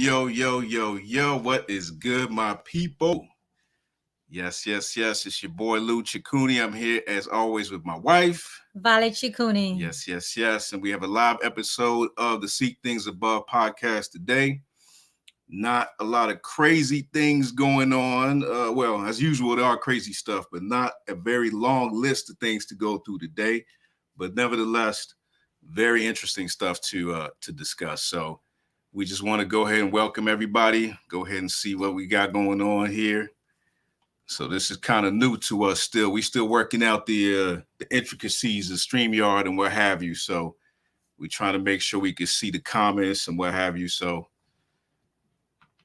yo. What is good, my people? Yes. It's your boy Lou Chikuni. I'm here as always with my wife. Vale Chikuni. Yes. And we have a live episode of the Seek Things Above podcast today. Not a lot of crazy things going on. Well, as usual, there are crazy stuff, but not a very long list of things to go through today. But nevertheless, very interesting stuff to discuss. So we just want to go ahead and welcome everybody. Go ahead and see what we got going on here. So this is kind of new to us still. We still working out the intricacies of StreamYard and what have you. So we're trying to make sure we can see the comments and what have you. So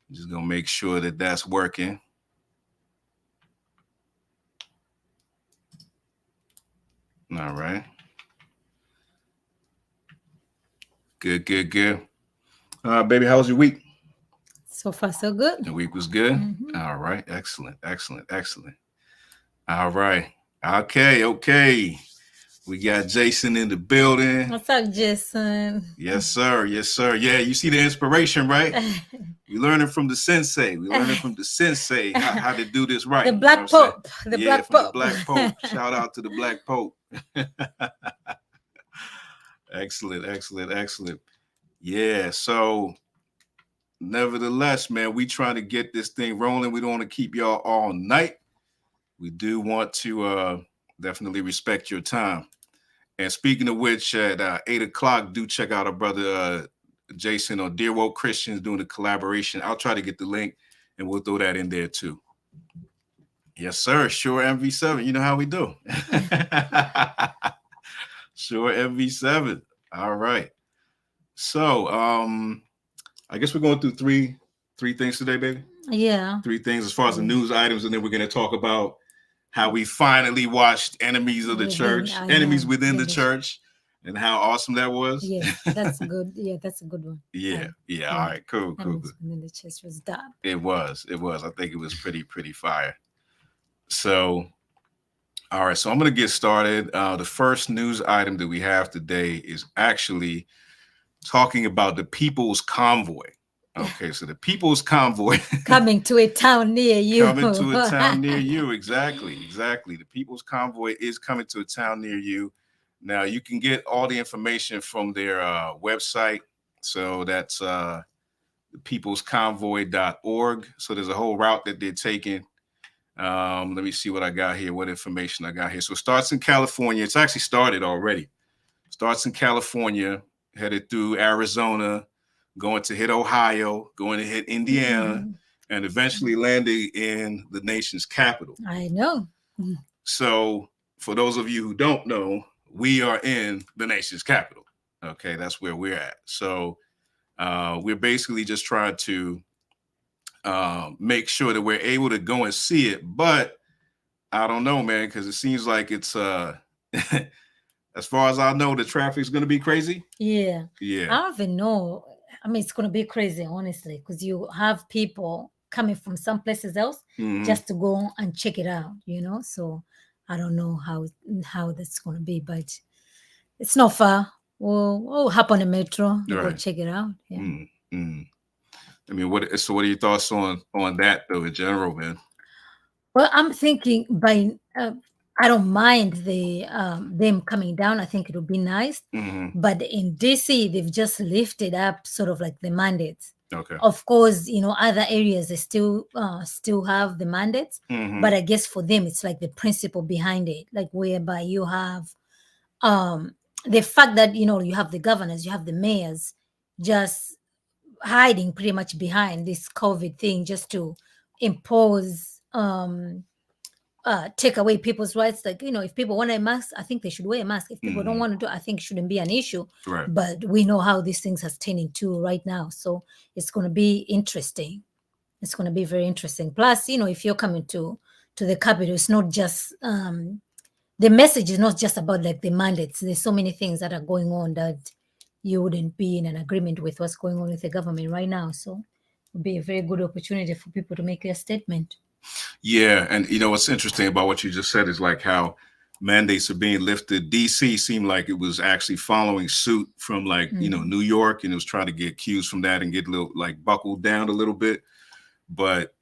I'm just going to make sure that that's working. All right. Good. Baby, how was your week? So far, so good. The week was good? Mm-hmm. All right. Excellent. All right. Okay. We got Jason in the building. What's up, Jason? Yes, sir. Yeah, you see the inspiration, right? We're learning from the sensei. How to do this right. The Black Pope. The Black Pope. Shout out to the Black Pope. Excellent. Yeah, so nevertheless, man, we trying to get this thing rolling. We don't want to keep y'all all night. We do want to definitely respect your time. And speaking of which, at 8 o'clock, do check out our brother Jason on Dear Woke Christians doing a collaboration. I'll try to get the link and we'll throw that in there too. Yes, sir. Sure MV7. You know how we do. Sure MV7. All right. So I guess we're going through three things today, baby. Yeah. 3 things as far as the news items, and then we're going to talk about how we finally watched Enemies of the Church, Enemies Within the Church, and how awesome that was. Yeah, that's good. Yeah, that's a good one. Yeah. All right, cool. Enemies Within the Church was dope. It was. I think it was pretty fire. So, all right. So I'm going to get started. The first news item that we have today is actually talking about the People's Convoy. Okay, so the People's Convoy coming to a town near you. Exactly. The People's Convoy is coming to a town near you. Now you can get all the information from their website. So that's thepeoplesconvoy.org. So there's a whole route that they're taking. Let me see what I got here. What information I got here. So it starts in California. It's actually started already. Starts in California, headed through Arizona, going to hit Ohio, going to hit Indiana, and eventually landing in the nation's capital. I know. So for those of you who don't know, we are in the nation's capital. Okay, that's where we're at. So we're basically just trying to make sure that we're able to go and see it. But I don't know, man, because it seems like it's as far as I know, the traffic's going to be crazy. Yeah. I don't even know. I mean, it's going to be crazy, honestly, because you have people coming from some places else just to go and check it out, So I don't know how that's going to be, but it's not far. We'll hop on the metro and go check it out. Yeah. I mean, what are your thoughts on that, though, in general, man? Well, I'm thinking I don't mind them coming down. I think it would be nice. But in DC, they've just lifted up sort of like the mandates. Okay. Of course, other areas they still have the mandates. But I guess for them, it's like the principle behind it, like whereby you have the fact that, you have the governors, you have the mayors just hiding pretty much behind this COVID thing just to impose take away people's rights. Like, if people want a mask, I think they should wear a mask. If people don't want to do, I think it shouldn't be an issue. Right. But we know how these things are turning into right now. So it's going to be interesting. It's going to be very interesting. Plus, if you're coming to the capital, it's not just, the message is not just about like the mandates. There's so many things that are going on that you wouldn't be in an agreement with what's going on with the government right now. So it would be a very good opportunity for people to make their statement. Yeah, and what's interesting about what you just said is like how mandates are being lifted. DC seemed like it was actually following suit from like, New York, and it was trying to get cues from that and get a little like buckled down a little bit. But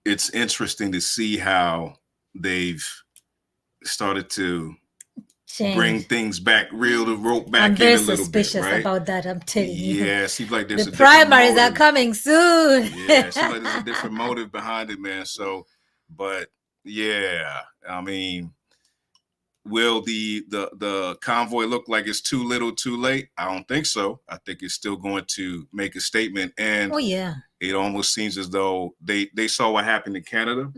it's interesting to see how they've started to bring things back, reel the rope back I'm very in a little bit, suspicious right? about that. I'm telling you. Yeah, it seems like there's The a different primaries are motive. coming soon. Yeah, it seems like there's a different motive behind it, man. So, but yeah, I mean, will the convoy look like it's too little, too late? I don't think so. I think it's still going to make a statement, and Oh yeah, it almost seems as though they saw what happened in Canada,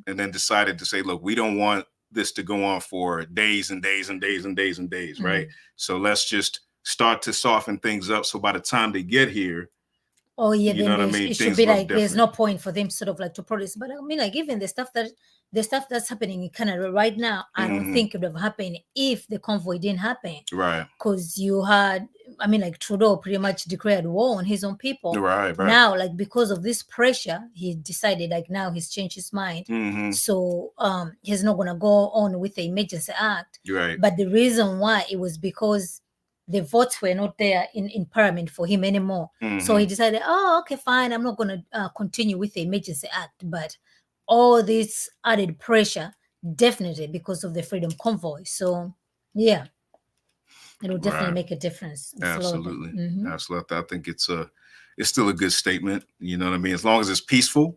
and then decided to say, look, we don't want this to go on for days and days and days and days and days, right? So let's just start to soften things up. So by the time they get here, oh yeah, you then know what I mean, it should things be look like there's different. no point for them sort of like to protest. But I mean, like even the stuff that's happening in Canada right now, I don't think it would have happened if the convoy didn't happen. Right. Because you had, I mean, like Trudeau pretty much declared war on his own people. Right. Now, like because of this pressure, he decided like now he's changed his mind. So he's not gonna go on with the emergency act. Right. But the reason why it was because the votes were not there in Parliament for him anymore. So he decided, oh, okay, fine, I'm not going to continue with the Emergency Act. But all this added pressure, definitely because of the Freedom Convoy. So, yeah, it will definitely make a difference. Absolutely. Absolutely. I think it's still a good statement. You know what I mean? As long as it's peaceful.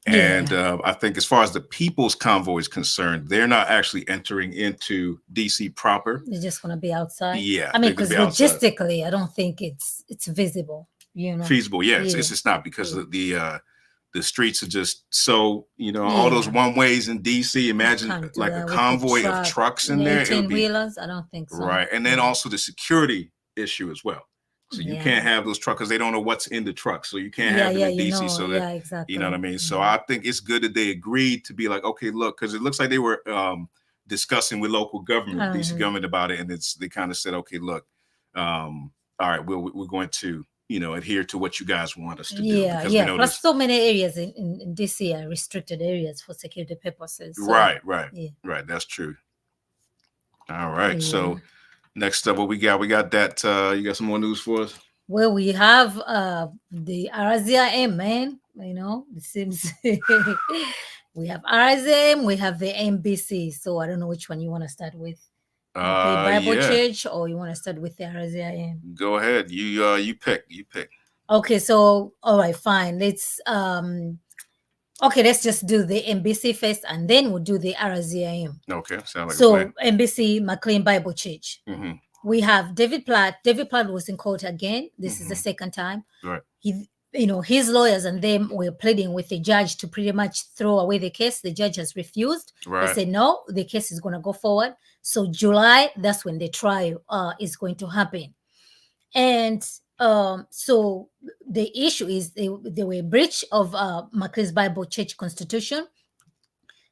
And I think as far as the People's Convoy is concerned, they're not actually entering into DC proper. They're just going to be outside. Yeah. I mean, because logistically, I don't think it's visible. Feasible. Yeah. It's just not because of the streets are just so, all those one ways in DC. Imagine like a convoy of trucks in there. 18-wheelers. I don't think so. Right. And then also the security issue as well. So you can't have those trucks because they don't know what's in the truck. So you can't have them in DC. So that, exactly. You know what I mean? So I think it's good that they agreed to be like, okay, look, because it looks like they were discussing with local government, DC government about it. And they kind of said, okay, look, all right, we're going to, adhere to what you guys want us to do. Yeah. Plus so many areas in DC are restricted areas for security purposes. So, right. That's true. All right. Yeah. So next up, what we got? We got that. You got some more news for us? Well, we have the RZIM, man. It seems we have RZIM, we have the MBC. So I don't know which one you want to start with. The Bible Church, or you want to start with the RZIM? Go ahead. You pick. Okay, so all right, fine. Let's just do the MBC first, and then we'll do the RZIM. Okay, sound like so a plan. MBC Mclean Bible Church. We have David Platt. David Platt was in court again. This is the second time. Right. His lawyers and them were pleading with the judge to pretty much throw away the case. The judge has refused. Right. They said no, the case is going to go forward. So July, that's when the trial is going to happen. And so the issue is they were a breach of Mclean's Bible Church Constitution.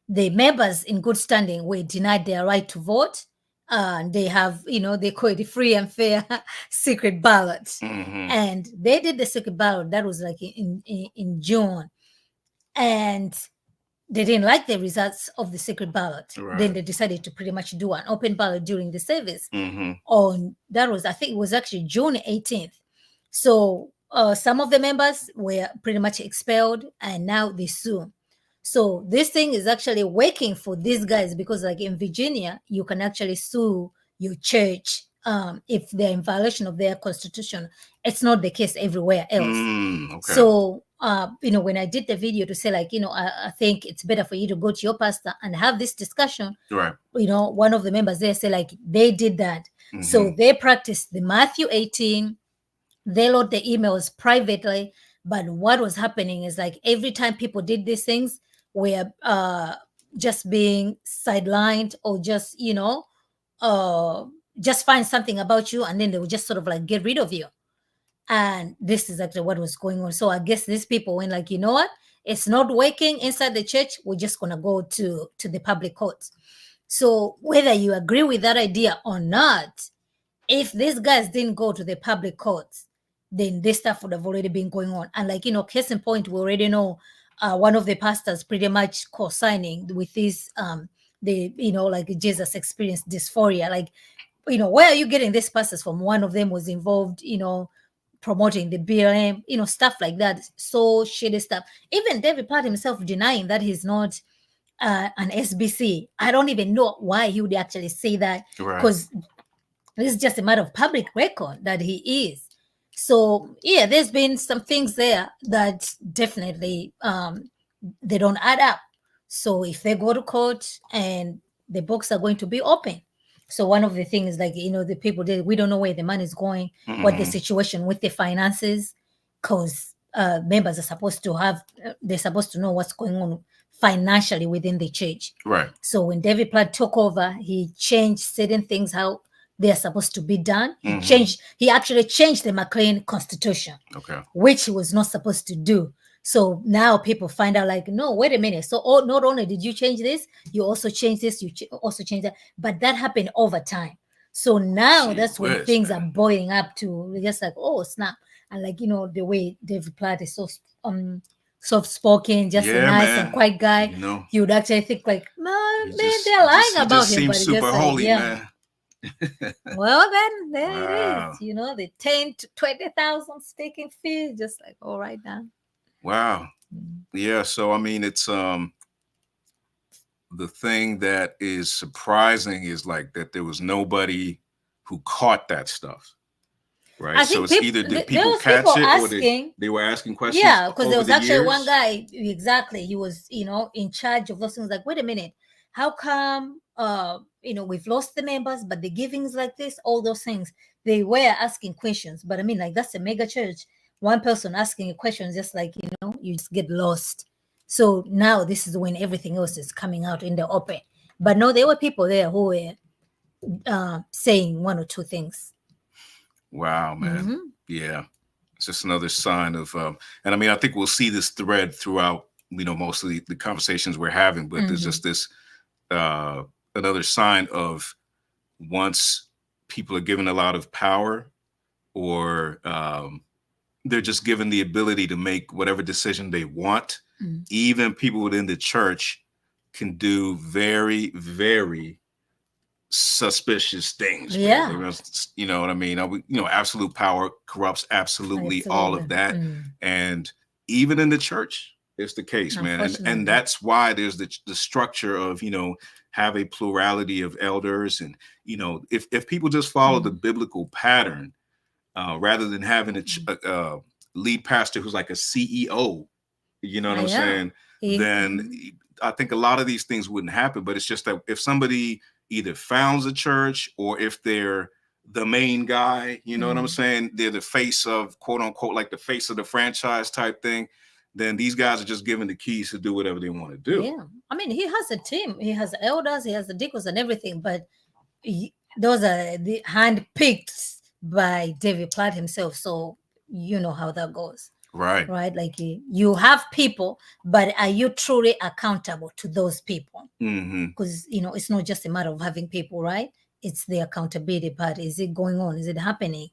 The members in good standing were denied their right to vote. They have, they call it a free and fair secret ballot. And they did the secret ballot. That was like in June. And they didn't like the results of the secret ballot. Right. Then they decided to pretty much do an open ballot during the service. I think it was actually June 18th. So some of the members were pretty much expelled, and now they sue. So this thing is actually working for these guys, because like in Virginia, you can actually sue your church if they're in violation of their constitution. It's not the case everywhere else. Okay. So, when I did the video to say like, I think it's better for you to go to your pastor and have this discussion. Right. One of the members there say like they did that. So they practiced the Matthew 18. They load the emails privately. But what was happening is like every time people did these things, were just being sidelined, or just, just find something about you, and then they would just sort of like get rid of you. And this is actually what was going on. So I guess these people went like, you know what? It's not working inside the church. We're just going to go to the public courts. So whether you agree with that idea or not, if these guys didn't go to the public courts, then this stuff would have already been going on. And like, case in point, we already know one of the pastors pretty much co-signing with this they, like Jesus experienced dysphoria. Like, where are you getting these pastors from? One of them was involved, promoting the BLM, stuff like that. So shitty stuff. Even David Platt himself denying that he's not an SBC. I don't even know why he would actually say that, because this is just a matter of public record that he is. So yeah, there's been some things there that definitely they don't add up. So if they go to court and the books are going to be open. So one of the things, like, the people did, we don't know where the money is going, what the situation with the finances, because members are supposed to have, they're supposed to know what's going on financially within the church. Right. So when David Platt took over, he changed certain things, how they are supposed to be done. He actually changed the Mclean constitution, which he was not supposed to do. So now people find out, like, no, wait a minute. So not only did you change this, you also changed this, you also changed that. But that happened over time. So now that's when things are boiling up to just like, oh, snap. And like, the way David Platt is so soft-spoken, just a nice and quiet guy. You would actually think like, man, they're lying about him. But super holy, man. Well, then there it is. The 10 to 20,000 sticking fees, just like, all right now. Wow. Yeah. So I mean, it's the thing that is surprising is like that there was nobody who caught that stuff. Right. So it's either did people catch it or they were asking questions. Yeah, because there was actually one guy, exactly. He was, in charge of those things. Like, wait a minute, how come we've lost the members, but the givings like this, all those things, they were asking questions. But I mean, like, that's a mega church. One person asking a question, just like, you just get lost. So now this is when everything else is coming out in the open. But no, there were people there who were saying one or two things. Wow, man. Yeah. It's just another sign of, and I mean, I think we'll see this thread throughout, most of the conversations we're having, but there's just this, another sign of once people are given a lot of power or they're just given the ability to make whatever decision they want. Even people within the church can do very, very suspicious things. Yeah. You know what I mean? Absolute power corrupts absolutely all of that. And even in the church, it's the case, man. And that's why there's the structure of, have a plurality of elders. And, if people just follow the biblical pattern, rather than having a lead pastor who's like a CEO, you know what I'm saying? Then I think a lot of these things wouldn't happen. But it's just that if somebody either founds a church or if they're the main guy, you know what I'm saying? They're the face of, quote unquote, like the face of the franchise type thing. Then these guys are just given the keys to do whatever they want to do. Yeah. I mean, he has a team. He has elders. He has the deacons and everything. But those are the handpicked by David Platt himself. So you know how that goes. Right. Like you have people, but are you truly accountable to those people? Because, it's not just a matter of having people, right? It's the accountability part. Is it going on? Is it happening?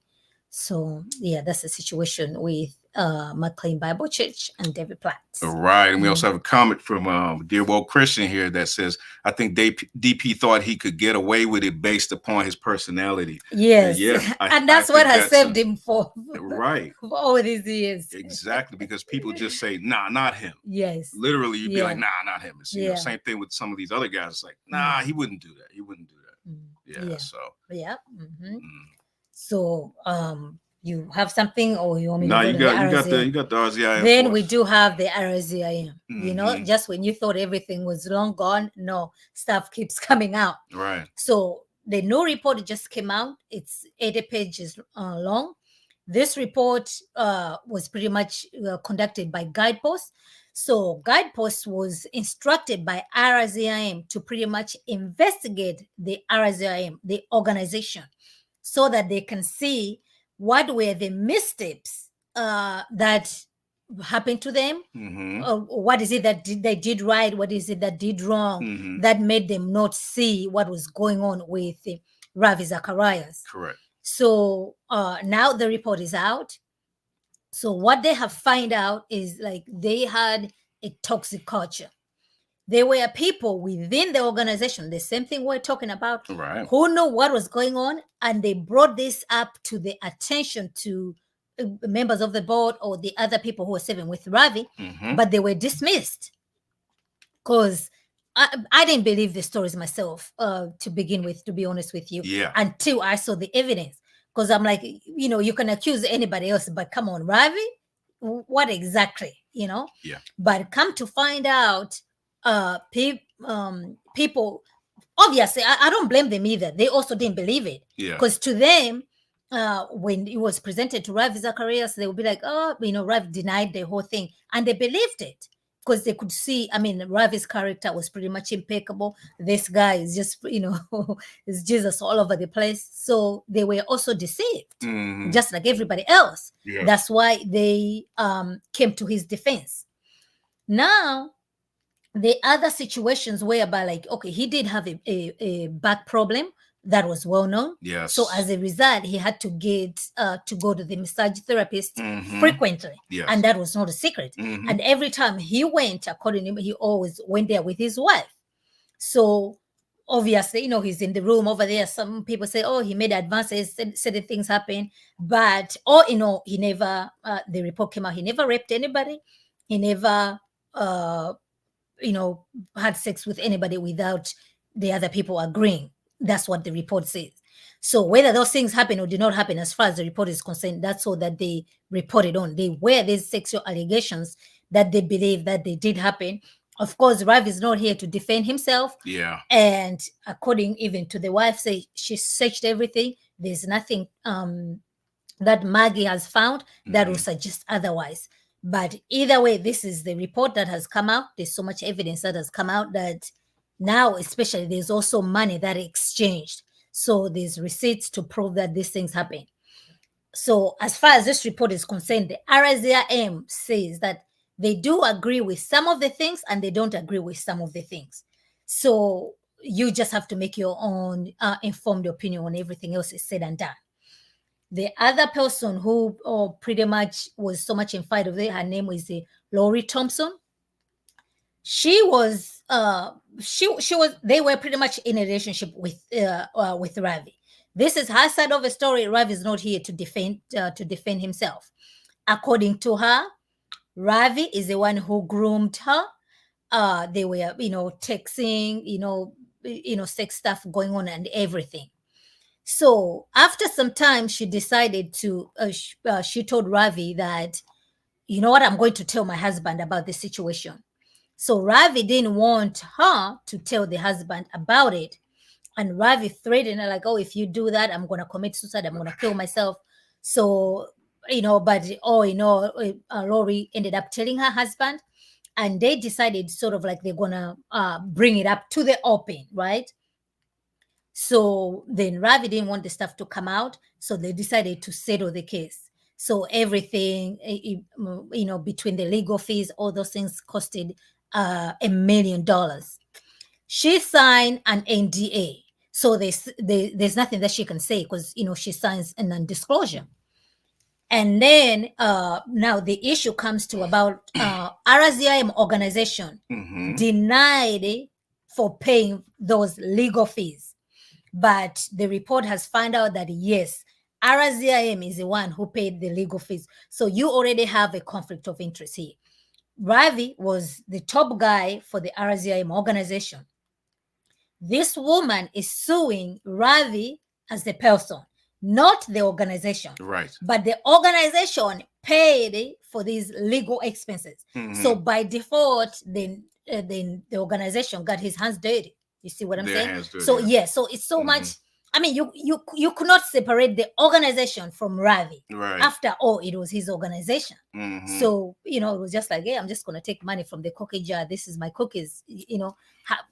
So, yeah, that's the situation with Mclean Bible Church and David Platt. Right. And we also have a comment from Dear Woke Christian here that says, I think DP thought he could get away with it based upon his personality. Yes. And that's what has saved him for all these years. Exactly. Because people just say, nah, not him. Yes. Literally, you'd be like, nah, not him. It's, same thing with some of these other guys. It's like, nah, he wouldn't do that. He wouldn't do that. So. Yeah. So, you have something, or you want me to go to you got the RZIM. Then we do have the RZIM. Just when you thought everything was long gone, no, stuff keeps coming out. Right. So the new report just came out. It's 80 pages long. This report was pretty much conducted by Guidepost. So Guidepost was instructed by RZIM to pretty much investigate the RZIM, the organization, so that they can see what were the missteps that happened to them. What is it that they did right? What is it that did wrong that made them not see what was going on with Ravi Zacharias? Correct. So now the report is out. So what they have found out is like they had a toxic culture. there were people within the organization, the same thing we're talking about, Right. who knew what was going on, and they brought this up to the attention to members of the board or the other people who were serving with Ravi, but they were dismissed because I didn't believe the stories myself to begin with, to be honest with you, until I saw the evidence. Because I'm like, you can accuse anybody else, but come on, Ravi, what exactly, Yeah. But come to find out, people, obviously, I don't blame them either. They also didn't believe it. Yeah. Because to them, when it was presented to Ravi Zacharias, they would be like, oh, Ravi denied the whole thing. And they believed it because they could see, Ravi's character was pretty much impeccable. This guy is just, is Jesus all over the place. So they were also deceived, just like everybody else. Yeah. That's why they came to his defense. Now, the other situations whereby, like, okay, he did have a back problem that was well known. Yes. So as a result, he had to get to go to the massage therapist frequently. Yes. And that was not a secret. And every time he went, according to him, he always went there with his wife. So obviously, he's in the room over there. Some people say, oh, he made advances, certain things happen. But all in all, he never, the report came out, he never raped anybody. He never, had sex with anybody without the other people agreeing. That's what the report says. So whether those things happen or did not happen, as far as the report is concerned, that's all that they reported on. They were these sexual allegations that they believe that they did happen. Of course, Ravi is not here to defend himself. Yeah. And according even to the wife, say she searched everything. There's nothing that Maggie has found that will suggest otherwise. But either way, this is the report that has come out. There's so much evidence that has come out that now, especially, there's also money that exchanged. So there's receipts to prove that these things happen. So as far as this report is concerned, the RZIM says that they do agree with some of the things and they don't agree with some of the things. So you just have to make your own informed opinion when everything else is said and done. The other person who pretty much was so much in fight of it, her name is Lori Thompson. She was, they were pretty much in a relationship with Ravi. This is her side of the story. Ravi is not here to defend himself. According to her, Ravi is the one who groomed her. They were, texting, sex stuff going on and everything. So after some time, she decided to, she told Ravi that, you know what, I'm going to tell my husband about the situation. So Ravi didn't want her to tell the husband about it. And Ravi threatened her like, oh, if you do that, I'm going to commit suicide. I'm going to kill myself. So, Lori ended up telling her husband. And they decided sort of like they're going to bring it up to the open, right? So then Ravi didn't want the stuff to come out. So they decided to settle the case. So everything, between the legal fees, all those things costed $1 million. She signed an NDA. So there's nothing that she can say because, she signs a non-disclosure. And then now the issue comes to about RZIM organization denied for paying those legal fees. But the report has found out that, yes, RZIM is the one who paid the legal fees. So you already have a conflict of interest here. Ravi was the top guy for the RZIM organization. This woman is suing Ravi as the person, not the organization. Right. But the organization paid for these legal expenses. So by default, then the organization got his hands dirty. You see what I'm saying? So yeah, so it's so much. I mean, you could not separate the organization from Ravi. Right. After all, it was his organization. So, it was just like, hey, I'm just going to take money from the cookie jar. This is my cookies,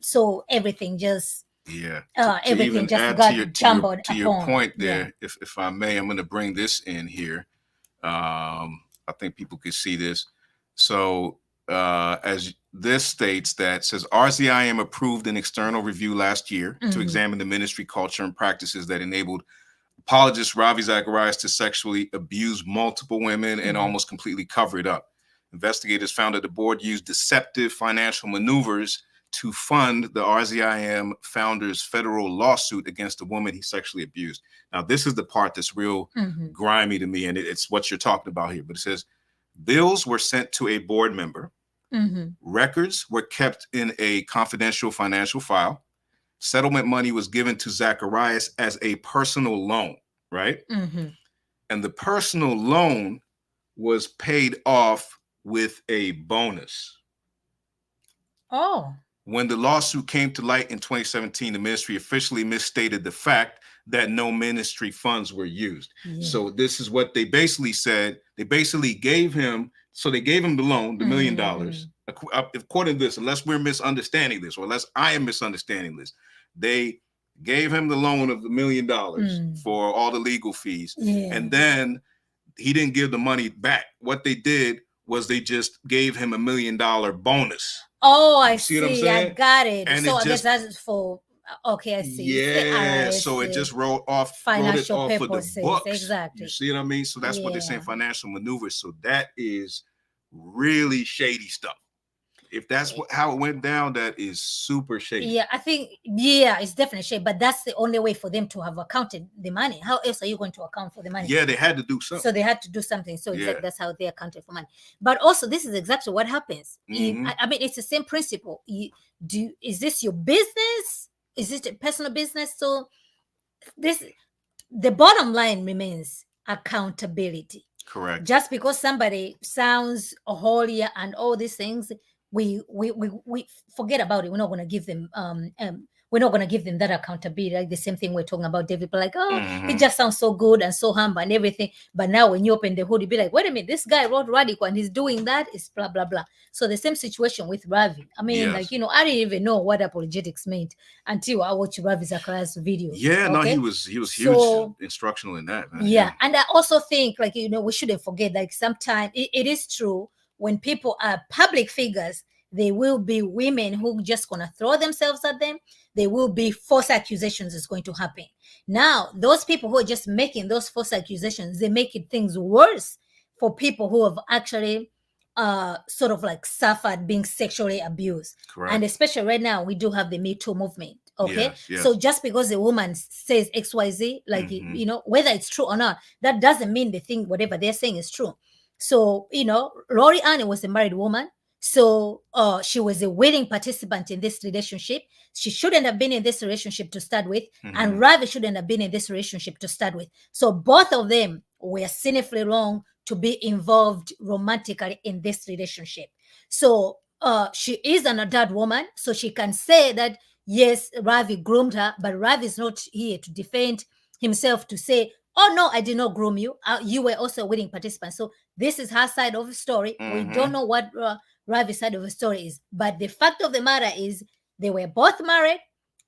so everything just, everything just got jumbled upon. To your point there, if I may, I'm going to bring this in here. I think people could see this. So as this states that says RZIM approved an external review last year to examine the ministry culture and practices that enabled apologist Ravi Zacharias to sexually abuse multiple women and almost completely cover it up. Investigators found that the board used deceptive financial maneuvers to fund the RZIM founder's federal lawsuit against the woman he sexually abused. Now, this is the part that's real grimy to me, and it's what you're talking about here. But it says, bills were sent to a board member. Records were kept in a confidential financial file. Settlement money was given to Zacharias as a personal loan, right? And the personal loan was paid off with a bonus. Oh. When the lawsuit came to light in 2017, the ministry officially misstated the fact that no ministry funds were used. So this is what they basically said. They basically gave him, so they gave him the loan, the $1 million. According to this, unless we're misunderstanding this, or unless I am misunderstanding this, they gave him the loan of the $1 million for all the legal fees. And then he didn't give the money back. What they did was they just gave him $1 million bonus. Oh, I see. What I'm saying? I got it. And so it I guess that's for, okay, I see. So it just wrote it off for the books. Exactly. You see what I mean? So that's what they're saying, financial maneuvers. So that is really shady stuff. If that's how it went down, that is super shady. Yeah, I think, it's definitely shady, but that's the only way for them to have accounted the money. How else are you going to account for the money? Yeah, they had to do something. So they had to do something. So that's how they accounted for money. But also, this is exactly what happens. I mean, it's the same principle. Is this your business? Is it a personal business? So the bottom line remains accountability. Correct. Just because somebody sounds holier and all these things, we forget about it. We're not going to give them we're not going to give them that accountability. Like the same thing we're talking about David, but like, it just sounds so good and so humble and everything. But now when you open the hood, you be like, wait a minute, this guy wrote radical and he's doing that, is blah blah blah. So the same situation with Ravi. I mean, I didn't even know what apologetics meant until I watched Ravi Zacharias' video. No, he was huge, instructional in that, man. And I also think, like, we shouldn't forget, like, sometimes it is true, when people are public figures, there will be women who just gonna throw themselves at them. There will be false accusations is going to happen. Now, those people who are just making those false accusations, they make it things worse for people who have actually sort of like suffered being sexually abused. Correct. And especially right now, we do have the Me Too movement. Okay. Yes. So just because a woman says XYZ, like, whether it's true or not, that doesn't mean the thing, whatever they're saying is true. So, Lori Ann was a married woman. So she was a willing participant in this relationship. She shouldn't have been in this relationship to start with. And Ravi shouldn't have been in this relationship to start with. So both of them were sinfully wrong to be involved romantically in this relationship. So she is an adult woman. So she can say that, yes, Ravi groomed her, but Ravi is not here to defend himself to say, oh, no, I did not groom you. You were also a willing participant. So this is her side of the story. We don't know what Ravi's side of the story is. But the fact of the matter is they were both married.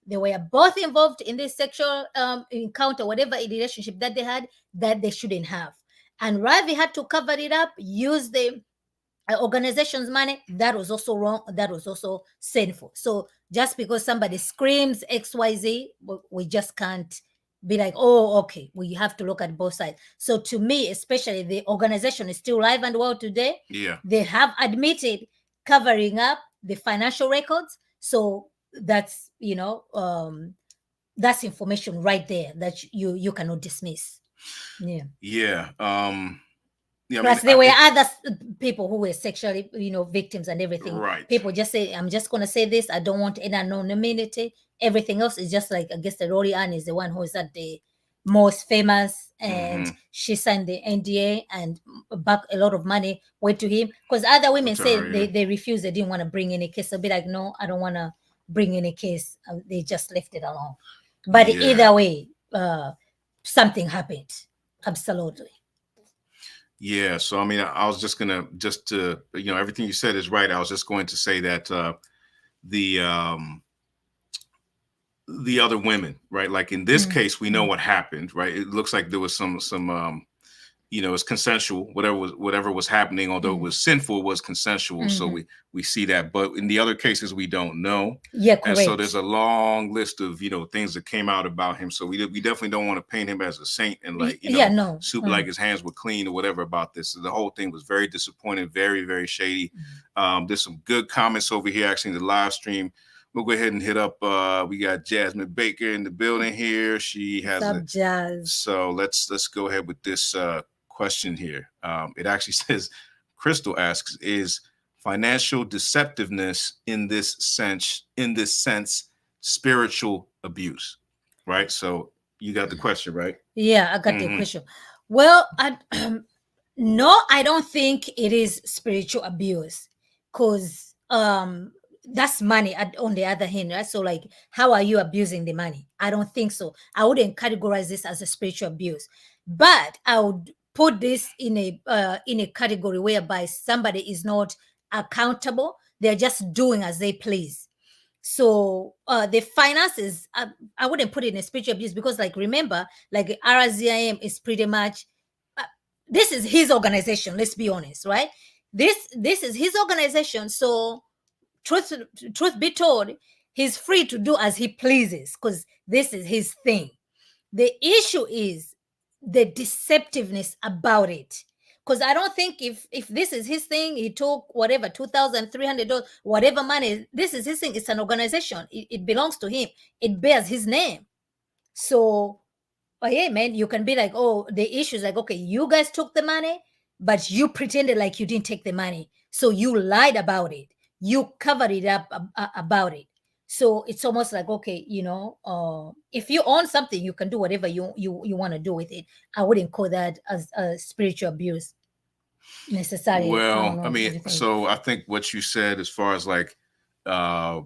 They were both involved in this sexual encounter, whatever relationship that they had, that they shouldn't have. And Ravi had to cover it up, use the organization's money. That was also wrong. That was also sinful. So just because somebody screams XYZ, we just can't be like, oh, okay, we have to look at both sides. So to me, especially, the organization is still alive and well today. Yeah. They have admitted covering up the financial records. So that's, that's information right there that you cannot dismiss. Yeah. Yeah. Plus, there were other people who were sexually, victims and everything. Right. People just say, I'm just going to say this. I don't want any anonymity. Everything else is just like, I guess the Rory Ann is the one who is at the most famous, and she signed the NDA, and back a lot of money went to him. Because other women say they refused. They didn't want to bring any case. They'll be like, no, I don't want to bring any case. They just left it alone. But either way, something happened. Absolutely. Yeah. So, I mean, I was just going to, everything you said is right. I was just going to say that the other women, right? Like in this case, we know what happened, right? It looks like there was some it's consensual, whatever was happening, although it was sinful, it was consensual. So we see that, but in the other cases, we don't know. Yeah, correct. And so there's a long list of, things that came out about him. So we definitely don't want to paint him as a saint and like, super like his hands were clean or whatever about this. So the whole thing was very disappointing, very, very shady. There's some good comments over here, actually, in the live stream. we'll go ahead and hit up. We got Jasmine Baker in the building here. She has What's up, Jazz? So let's go ahead with this question here. It actually says, Crystal asks, is financial deceptiveness in this sense spiritual abuse? Right. So you got the question, right? Yeah, I got the question. Well, no, I don't think it is spiritual abuse, because that's money on the other hand, right? So like, how are you abusing the money? I don't think so. I wouldn't categorize this as a spiritual abuse, but I would put this in a category whereby somebody is not accountable. They're just doing as they please. So the finances, I wouldn't put it in spiritual abuse, because like, remember, like RZIM is pretty much this is his organization, let's be honest, right? This is his organization. So truth be told, he's free to do as he pleases, because this is his thing. The issue is the deceptiveness about it, because I don't think if this is his thing, he took whatever $2,300, whatever money, this is his thing. It's an organization. It belongs to him. It bears his name. So, oh yeah, man, you can be like, oh, the issue is like, okay, you guys took the money, but you pretended like you didn't take the money, so you lied about it. You covered it up about it. So it's almost like, okay, if you own something, you can do whatever you want to do with it. I wouldn't call that as a spiritual abuse necessarily. Well, I mean, so I think what you said, as far as like, I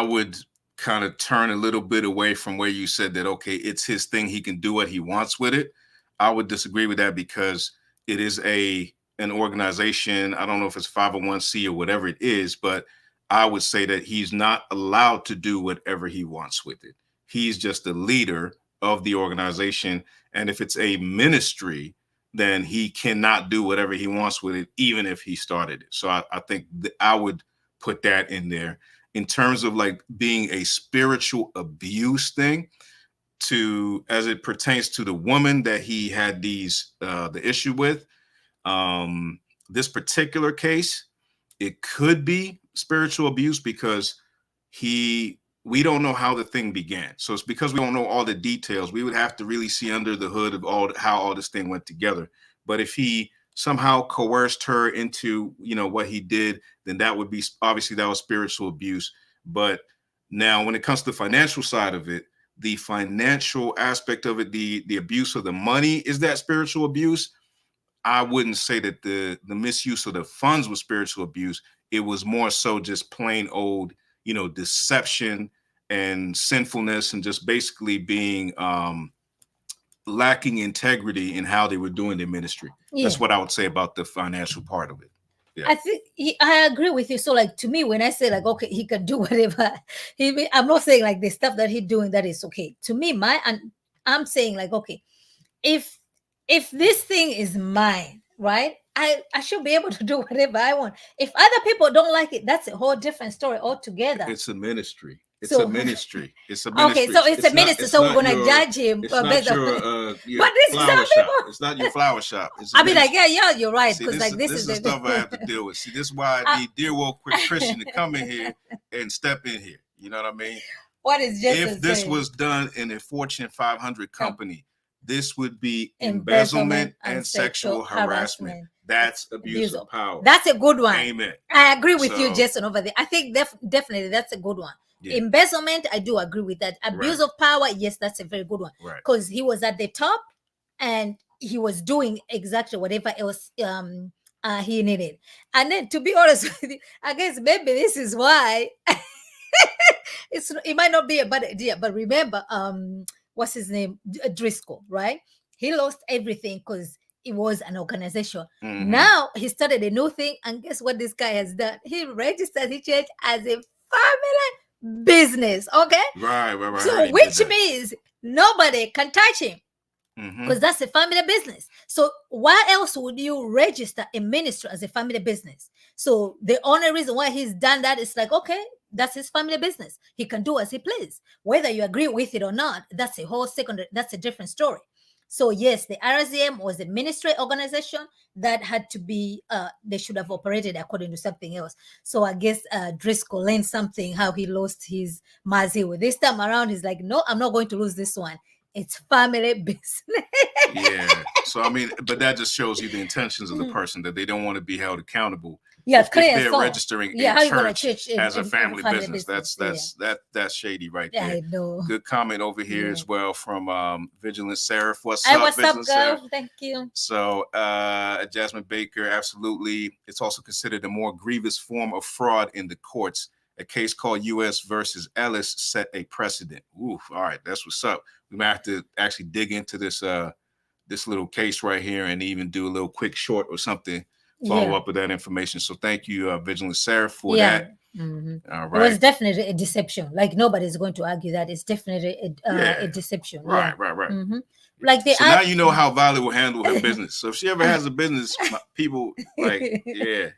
would kind of turn a little bit away from where you said that, okay, it's his thing, he can do what he wants with it. I would disagree with that, because it is an organization. I don't know if it's 501c or whatever it is, but I would say that he's not allowed to do whatever he wants with it. He's just the leader of the organization. And if it's a ministry, then he cannot do whatever he wants with it, even if he started it. So I think I would put that in there. In terms of like being a spiritual abuse thing, as it pertains to the woman that he had the issue with, this particular case, it could be spiritual abuse, because we don't know how the thing began. So it's because we don't know all the details. We would have to really see under the hood of how all this thing went together. But if he somehow coerced her into, what he did, then that would be, obviously that was spiritual abuse. But now when it comes to the financial side of it, the financial aspect of it, the abuse of the money, is that spiritual abuse? I wouldn't say that the misuse of the funds was spiritual abuse. It was more so just plain old, deception and sinfulness, and just basically being lacking integrity in how they were doing their ministry. Yeah. That's what I would say about the financial part of it. Yeah. I think I agree with you. So like, to me, when I say like, okay, he can do whatever, I'm not saying like the stuff that he's doing that is okay. To me, I'm saying like, okay, if this thing is mine, right? I should be able to do whatever I want. If other people don't like it, that's a whole different story altogether. It's a ministry. It's a ministry. It's a ministry. Okay, so it's a ministry. So we're gonna judge him. It's not your but this flower shop. It's not your flower shop. I mean, like, yeah, you're right. Because like this is the stuff I have to deal with. See, this is why I need dear well quick Christian to come in here and step in here. You know what I mean? What is just if this was done in a Fortune 500 company, this would be embezzlement and sexual harassment. That's abuse of power. That's a good one. Amen. I agree with you, Jason, over there. I think definitely that's a good one. Yeah. Embezzlement, I do agree with that. Abuse of power, yes, that's a very good one. Because he was at the top and he was doing exactly whatever else he needed. And then, to be honest with you, I guess maybe this is why it might not be a bad idea. But remember, what's his name? Driscoll, right? He lost everything because it was an organization. Mm-hmm. Now he started a new thing, and guess what this guy has done? He registered his church as a family business. Okay, right. So which means nobody can touch him because that's a family business. So why else would you register a ministry as a family business? So the only reason why he's done that is like, okay, that's his family business. He can do as he please. Whether you agree with it or not, that's a whole secondary. That's a different story. So yes, the RZM was a ministry organization that had to be, they should have operated according to something else. So I guess Driscoll learned something, how he lost his Mazi. With this time around, he's like, no, I'm not going to lose this one. It's family business. Yeah. So I mean, but that just shows you the intentions of the person, that they don't want to be held accountable. Yeah, if clear. they're So, registering yeah, a how you gonna church church as a family business. Yeah. That's shady right Yeah, there. I know. Good comment over here Yeah. as well from Vigilant Seraph. What's Hey, up, what's up, Vigilant girl? Seraph? Thank you. So Jasmine Baker, absolutely. It's also considered a more grievous form of fraud in the courts. A case called U.S. versus Ellis set a precedent. Oof, all right, that's what's up. We might have to actually dig into this this little case right here and even do a little quick short or something, follow up with that information. So thank you, Vigilant Sarah, for that. Mm-hmm. All It right. was definitely a deception. Like nobody's going to argue that it's definitely a deception. Right. Mm-hmm. Like so now you know how Violet will handle her business. So if she ever has a business, people like, yeah.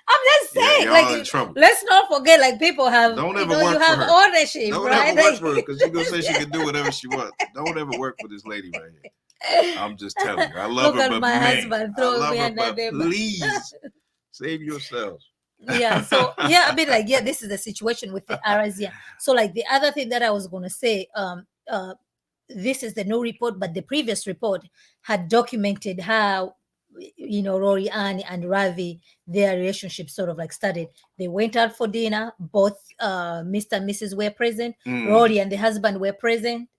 I'm just saying, y'all like, in trouble. Let's not forget, like, people have, don't ever you work have for her. ownership, Don't right? ever work for her, because she's gonna say she can do whatever she wants. Don't ever work for this lady right here. I'm just telling you, I love her, but man, I love her, but please save yourselves. Yeah. So yeah, I mean, like, yeah, this is the situation with the RZIM. So like the other thing that I was gonna say, this is the new report, but the previous report had documented how, Rory Ann and Ravi, their relationship sort of like started. They went out for dinner. Both Mr. and Mrs. were present. Rory and the husband were present,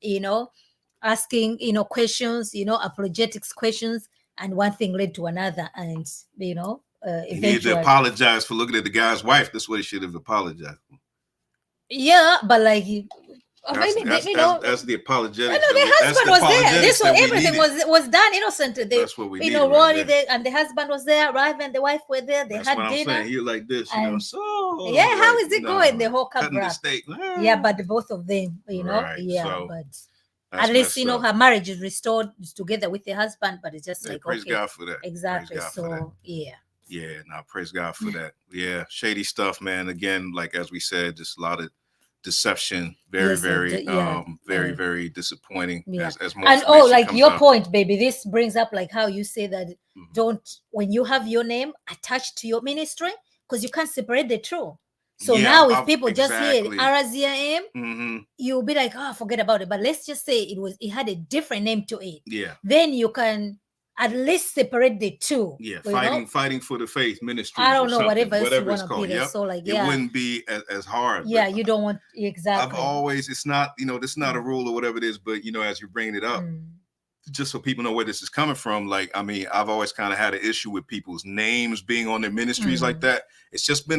asking, questions, apologetics questions, and one thing led to another. And, he needed to apologize for looking at the guy's wife. That's what he should have apologized for. Yeah, but like, that's the apologetics. No, the husband was there. This was everything was done innocently. That's what we needed. Rory and the husband was there. Ravi and the wife were there. They had dinner. Saying. He like this, So yeah, how is it going? The whole coverup. Yeah, but both of them, right. Yeah, so, but at least her marriage is restored together with the husband. But it's just like, praise God for that. Exactly. So yeah. Yeah, now praise God for that. Yeah, shady stuff, man. Again, like as we said, just a lot of deception. Very disappointing. Yeah. As more and like your point, baby, this brings up like how you say that don't, when you have your name attached to your ministry, because you can't separate the two. So now if people just hear RZIM, you'll be like, oh, forget about it. But let's just say it had a different name to it. Yeah. Then you can at least separate the two. Yeah, fighting for the faith ministry. I don't know, whatever it's called. Yep. So like, it wouldn't be as hard. Yeah, you don't want exactly. I've always, it's not, this is not a rule or whatever it is, but as you're bringing it up, just so people know where this is coming from. Like, I mean, I've always kind of had an issue with people's names being on their ministries like that. It's just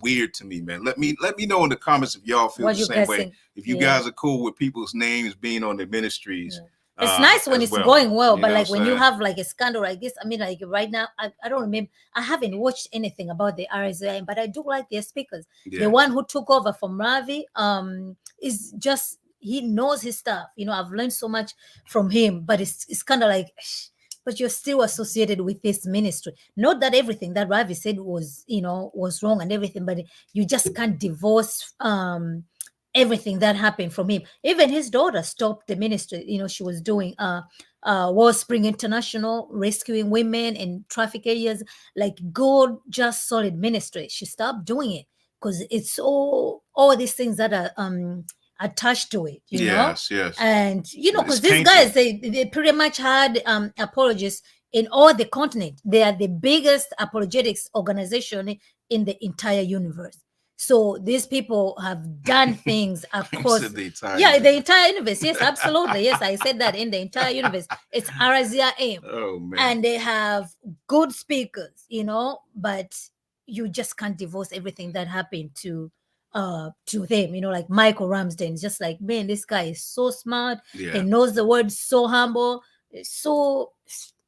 weird to me, man. Let me know in the comments if y'all feel the same way. If you guys are cool with people's names being on their ministries. Yeah. It's nice when it's going well, but like when you have like a scandal like this, I mean, like right now, I don't remember. I haven't watched anything about the RZIM, but I do like their speakers. Yeah. The one who took over from Ravi, is just, he knows his stuff. I've learned so much from him, but it's kind of like, but you're still associated with this ministry. Not that everything that Ravi said was, was wrong and everything, but you just can't divorce everything that happened from him. Even his daughter stopped the ministry. She was doing Wellspring International, rescuing women in traffic areas, like good, just solid ministry. She stopped doing it because it's all these things that are attached to it. Yes. And because these guys, they pretty much had apologists in all the continent. They are the biggest apologetics organization in the entire universe. So these people have done things across the entire universe. Yes, absolutely. Yes, I said that, in the entire universe. It's RZIM. Oh man. And they have good speakers, but you just can't divorce everything that happened to them. Like Michael Ramsden. It's just like, man, this guy is so smart. Yeah. He knows the word, so humble. So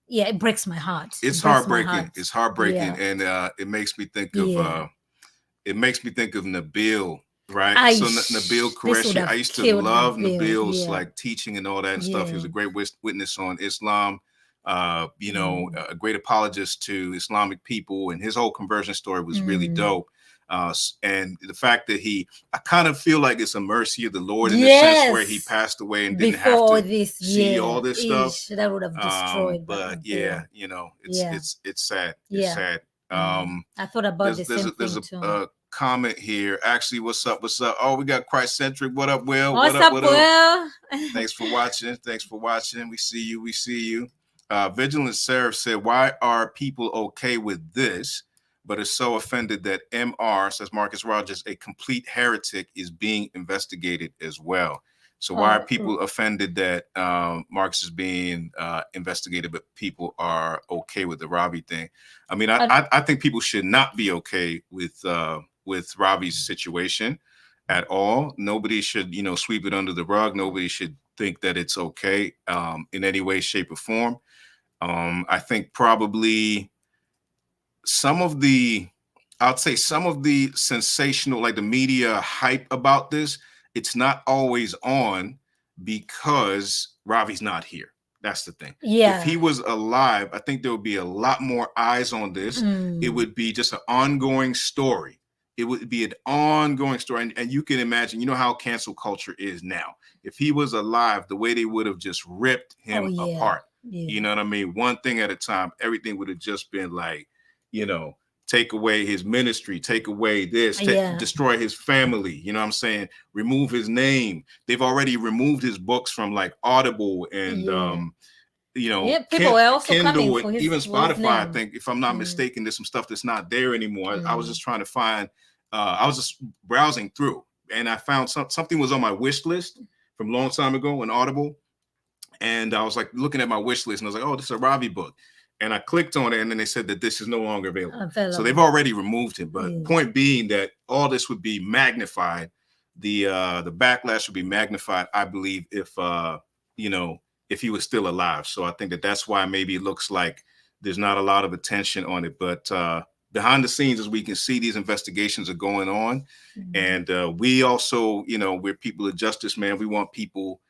yeah, it breaks my heart. It's heartbreaking. It's heartbreaking. Yeah. And it makes me think of Nabil, right? So Nabil Qureshi, I used to love Nabil's like teaching and all that and stuff. He was a great witness on Islam, a great apologist to Islamic people, and his whole conversion story was really dope. And the fact that I kind of feel like it's a mercy of the Lord in the sense where he Yes. passed away and didn't Before have all to this, see yeah. all this stuff. Ish, that would have destroyed. But the- yeah, you know, it's Yeah. it's sad. Yeah. It's sad. I thought about the same There's thing too. a comment here. Actually, what's up? What's up? Oh, we got Christ centric. What up, Will? What's What up? up, What up? Will? Thanks for watching. Thanks for watching. We see you. We see you. Vigilant Seraph said, "Why are people okay with this, but are so offended that MR, says Marcus Rogers, a complete heretic, is being investigated as well? So why are people offended that Marcus is being investigated, but people are okay with the Ravi thing? I mean, I think people should not be okay with Ravi's situation at all. Nobody should, you know, sweep it under the rug. Nobody should think that it's okay in any way, shape, or form. I think probably I'd say some of the sensational, like the media hype about this, it's not always on because Ravi's not here. That's the thing. Yeah. If he was alive, I think there would be a lot more eyes on this. It would be just an ongoing story. It would be an ongoing story. And you can imagine, you know how cancel culture is now. If he was alive, the way they would have just ripped him apart. Yeah. You know what I mean? One thing at a time, everything would have just been like, you know, take away his ministry, take away this, destroy his family. You know what I'm saying? Remove his name. They've already removed his books from like Audible and, you know, people are also Kindle coming and for his, even Spotify. I think, if I'm not mistaken, there's some stuff that's not there anymore. I was just trying to find, I was just browsing through and I found something was on my wish list from a long time ago in Audible. And I was like looking at my wish list and I was like, oh, this is a Ravi book. And I clicked on it and then they said that this is no longer available. So they've already removed it. But point being that all this would be magnified. The backlash would be magnified, I believe, if, you know, if he was still alive. So I think that that's why maybe it looks like there's not a lot of attention on it. But behind the scenes, as we can see, these investigations are going on. And we also, you know, we're people of justice, man. We want people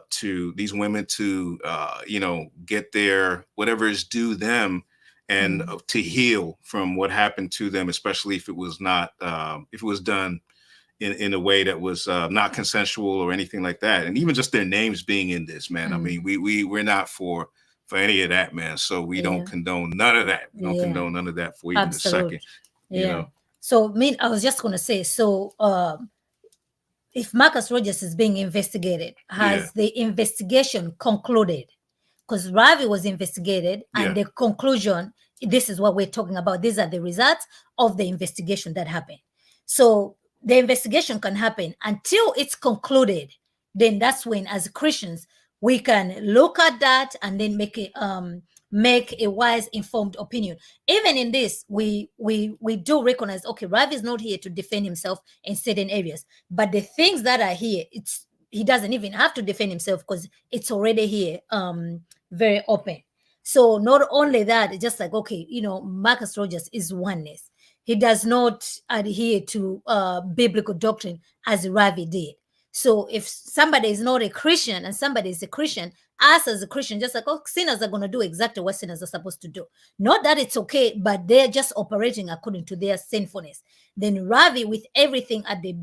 to these women to, you know, get their whatever is due them and to heal from what happened to them, especially if it was not, if it was done in a way that was not consensual or anything like that. And even just their names being in this, man. I mean, we're not for any of that, man. So we don't condone none of that. We don't condone none of that for even a second. You know? So I was just gonna say, so if Marcus Rogers is being investigated, has the investigation concluded? Because Ravi was investigated and the conclusion, this is what we're talking about. These are the results of the investigation that happened. So the investigation can happen until it's concluded. Then that's when, as Christians, we can look at that and then make a wise, informed opinion. Even in this, we do recognize, okay, Ravi is not here to defend himself in certain areas, but the things that are here, he doesn't even have to defend himself because it's already here, very open. So not only that, just like, okay, you know, Marcus Rogers is oneness. He does not adhere to biblical doctrine as Ravi did. So if somebody is not a Christian and somebody is a Christian, us as a Christian, just like, oh, sinners are going to do exactly what sinners are supposed to do. Not that it's okay, but they're just operating according to their sinfulness. Then Ravi, with everything at the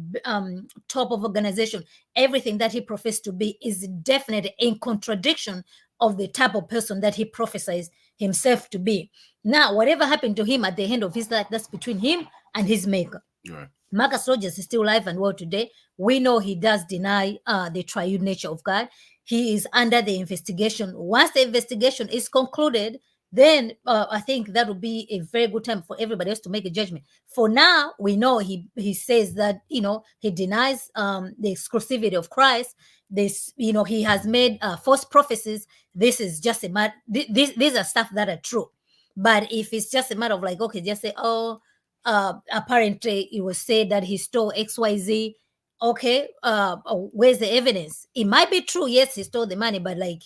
top of organization, everything that he professed to be is definitely in contradiction of the type of person that he prophesies himself to be. Now, whatever happened to him at the end of his life, that's between him and his maker. Right. Marcus Rogers is still alive and well today. We know he does deny the triune nature of God. He is under the investigation. Once the investigation is concluded, then I think that would be a very good time for everybody else to make a judgment. For now, we know he says that, you know, he denies the exclusivity of Christ. This, you know, he has made false prophecies. This is just a matter. These are stuff that are true. But if it's just a matter of like, okay, just say, oh, apparently it was said that he stole XYZ. Okay, where's the evidence? It might be true, yes, he stole the money, but like,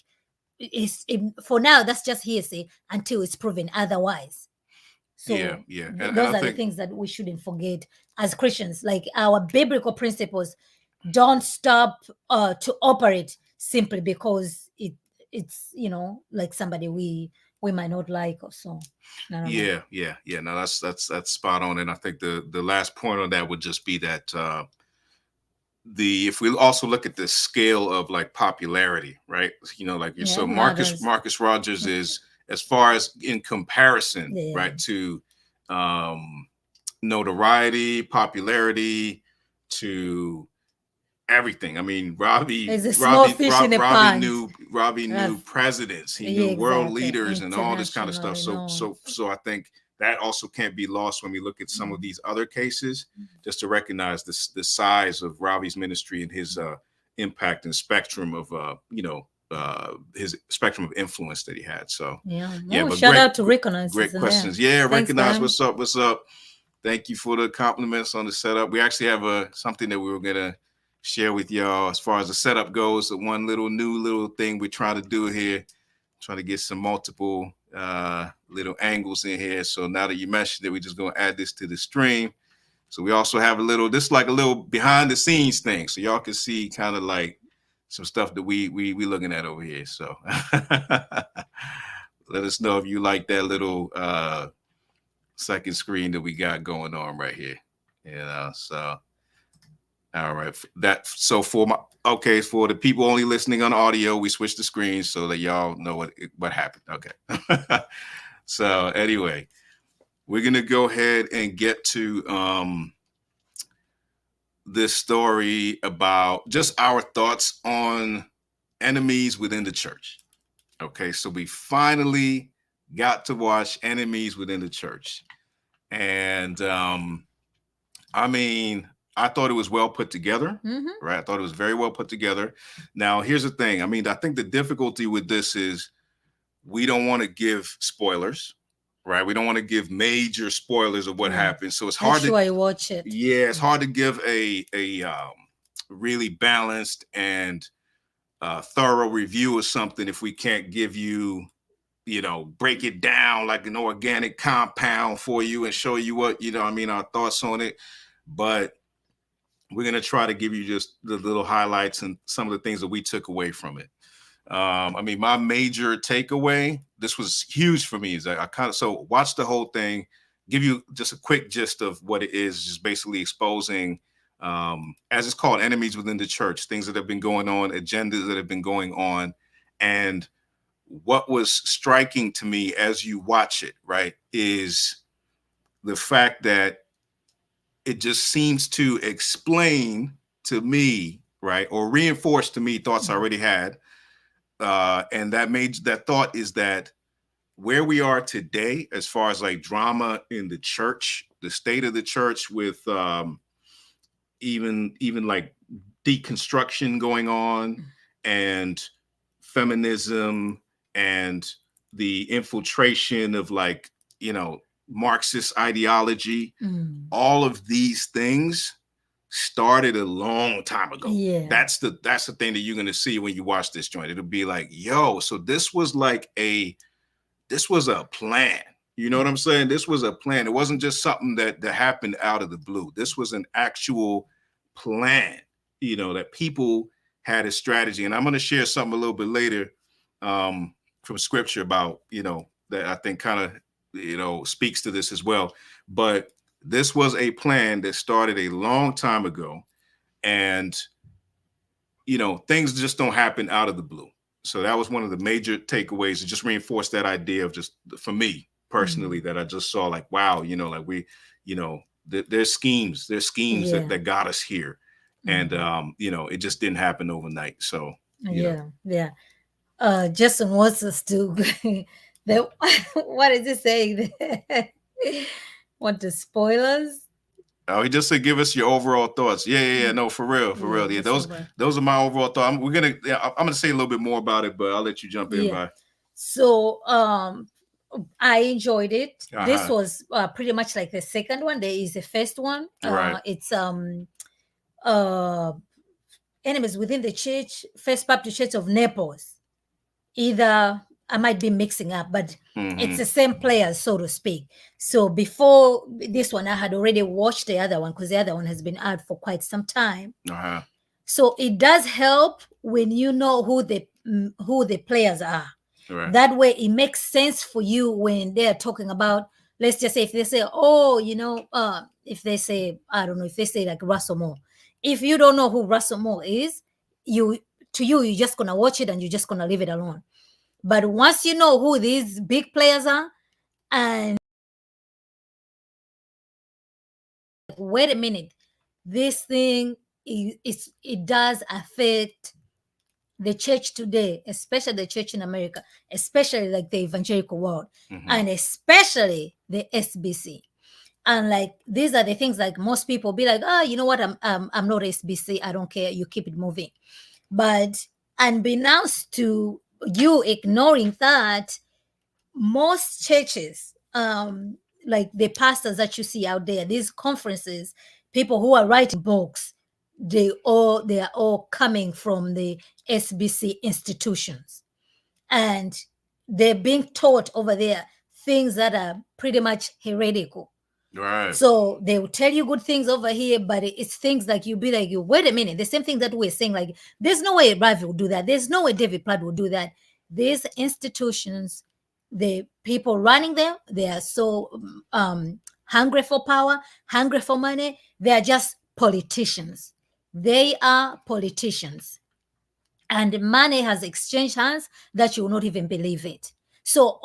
for now, that's just hearsay until it's proven otherwise. So those are the things that we shouldn't forget as Christians. Like, our biblical principles don't stop to operate simply because it's, you know, like somebody we we might not like or so. I don't know. Yeah. No, that's spot on. And I think the last point on that would just be that if we also look at the scale of like popularity, right? Like Yeah, so others. Marcus Rogers is, as far as in comparison, Yeah. right, to notoriety, popularity, to everything. I mean, There's a small fish in a pond. Robbie knew That's- presidents, he yeah, knew world exactly. leaders and all this kind of stuff. Internationally known. So I think that also can't be lost when we look at some of these other cases, just to recognize the size of Robbie's ministry and his impact and spectrum of his spectrum of influence that he had. So Yeah. but Shout out to Recognize. great questions. Yeah. Yeah, Thanks, recognize. man. What's up? Thank you for the compliments on the setup. We actually have something that we were gonna share with y'all as far as the setup goes. The one new little thing we're trying to do here, trying to get some multiple little angles in here. So now that you mentioned it, we're just gonna add this to the stream. So we also have this is like a little behind the scenes thing, so y'all can see kind of like some stuff that we looking at over here. So let us know if you like that little second screen that we got going on right here. So all right. For the people only listening on audio, we switched the screens so that y'all know what happened. Okay. So anyway, we're gonna go ahead and get to this story about just our thoughts on enemies within the church. Okay, so we finally got to watch Enemies Within the Church. And I mean, I thought it was well put together, right? I thought it was very well put together. Now, here's the thing. I mean, I think the difficulty with this is we don't want to give spoilers, right? We don't want to give major spoilers of what happened. So it's hard to watch it. Yeah, it's hard to give a really balanced and thorough review of something if we can't give you, break it down like an organic compound for you and show you what, our thoughts on it. But we're going to try to give you just the little highlights and some of the things that we took away from it. I mean, my major takeaway, this was huge for me, is I watch the whole thing, give you just a quick gist of what it is, just basically exposing, as it's called, enemies within the church, things that have been going on, agendas that have been going on. And what was striking to me as you watch it, right, is the fact that it just seems to explain to me, right, or reinforce to me thoughts I already had. And that thought is that where we are today, as far as like drama in the church, the state of the church with even like deconstruction going on and feminism and the infiltration of like, Marxist ideology, all of these things started a long time ago. Yeah. That's the thing that you're going to see when you watch this joint. It'll be like, yo, so this was a plan. You know what I'm saying? This was a plan. It wasn't just something that happened out of the blue. This was an actual plan, that people had a strategy. And I'm going to share something a little bit later from scripture about, that I think kind of, speaks to this as well. But this was a plan that started a long time ago. And, things just don't happen out of the blue. So that was one of the major takeaways, to just reinforce that idea of just, for me personally, that I just saw like, wow, like we, there's schemes that got us here. And, it just didn't happen overnight. So, Justin wants us to, what is it saying? Want the spoilers? Oh, he just said, give us your overall thoughts. Yeah. No, for real. Yeah, those are my overall thoughts. I'm gonna say a little bit more about it, but I'll let you jump in. By. So, I enjoyed it. This was pretty much like the second one. There is the first one. Right. It's Enemies Within the Church, First Baptist Church of Naples. Either I might be mixing up, but it's the same players, so to speak. So before this one, I had already watched the other one because the other one has been out for quite some time. So it does help when you know who the players are. Right. That way it makes sense for you when they're talking about, let's just say, if they say, oh, if they say, I don't know, if they say like Russell Moore, if you don't know who Russell Moore is, you're just gonna watch it and you're just gonna leave it alone. But once you know who these big players are, and wait a minute, this thing it does affect the church today, especially the church in America, especially like the evangelical world, and especially the SBC. And like these are the things like most people be like, oh, you know what, I'm not SBC, I don't care, you keep it moving. But unbeknownst to you ignoring that, most churches, like the pastors that you see out there, these conferences, people who are writing books, they are all coming from the SBC institutions, and they're being taught over there things that are pretty much heretical. Right. So they will tell you good things over here, but it's things like you be like, you wait a minute, the same thing that we're saying, like there's no way Ravi will do that, there's no way David Platt will do that. These institutions, the people running them, they are so hungry for power, hungry for money. They are just politicians. They are politicians, and money has exchanged hands that you will not even believe it. So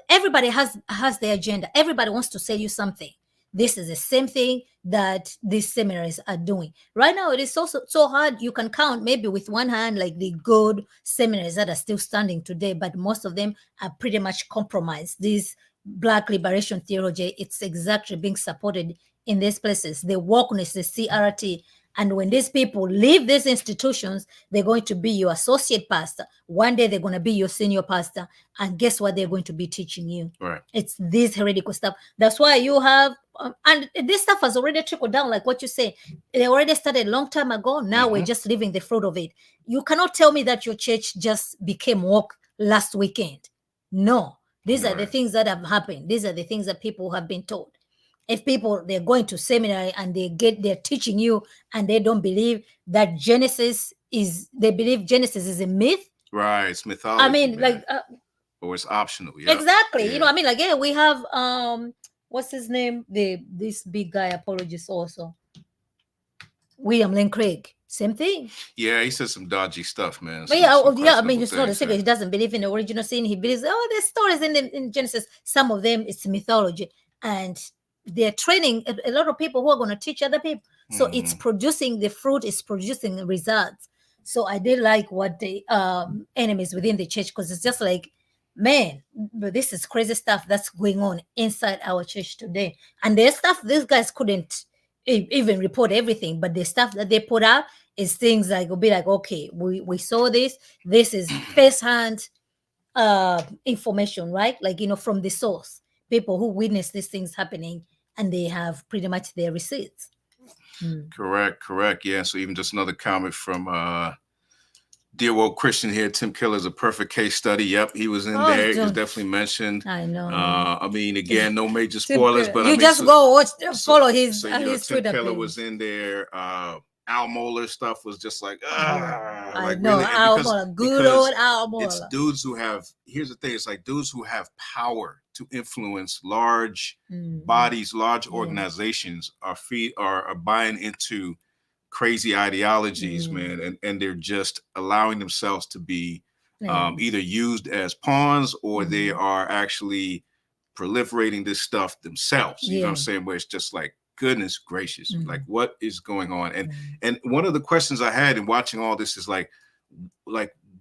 everybody has their agenda. Everybody wants to sell you something. This is the same thing that these seminaries are doing right now. It is also so hard. You can count maybe with one hand like the good seminaries that are still standing today, but most of them are pretty much compromised. These Black liberation theology, it's exactly being supported in these places. The wokeness, the CRT. And when these people leave these institutions, they're going to be your associate pastor. One day they're going to be your senior pastor. And guess what they're going to be teaching you? Right. It's this heretical stuff. That's why you have, and this stuff has already trickled down, like what you say. They already started a long time ago. Now we're just living the fruit of it. You cannot tell me that your church just became woke last weekend. No. These are the things that have happened. These are the things that people have been told. If people, they're going to seminary and they're teaching you and they don't believe that they believe Genesis is a myth. Right, it's mythology. I mean, man. Or it's optional. Yep. Exactly. Yeah. I mean, like, yeah, we have what's his name? This big guy apologist also. William Lane Craig. Same thing. Yeah, he said some dodgy stuff, man. But I mean, it's not a secret. He doesn't believe in the original sin. He believes, there's stories in Genesis. Some of them, it's mythology. And they're training a lot of people who are going to teach other people. So it's producing the fruit, it's producing the results. So I did like what the enemies within the church, because it's just like, man, but this is crazy stuff that's going on inside our church today. And there's stuff these guys couldn't even report everything, but the stuff that they put out is things like, will be like, okay, we saw this is first-hand information, right? Like, from the source, people who witness these things happening, and they have pretty much their receipts. Correct. Yeah. So even just another comment from dear woke Christian here. Tim Keller is a perfect case study. Yep, he was in there. He was definitely mentioned. I know. I mean, again, no major spoilers, but you just go watch, follow his. So his Tim Twitter Keller page. was in there. Al Mohler stuff was just like, I know, really, Al Mohler, good old Al Mohler. It's dudes who have. Here's the thing: it's like dudes who have power to influence large bodies, large organizations, are buying into crazy ideologies, man, and they're just allowing themselves to be either used as pawns, or they are actually proliferating this stuff themselves. You know what I'm saying? Where it's just like, goodness gracious, like what is going on? And one of the questions I had in watching all this is like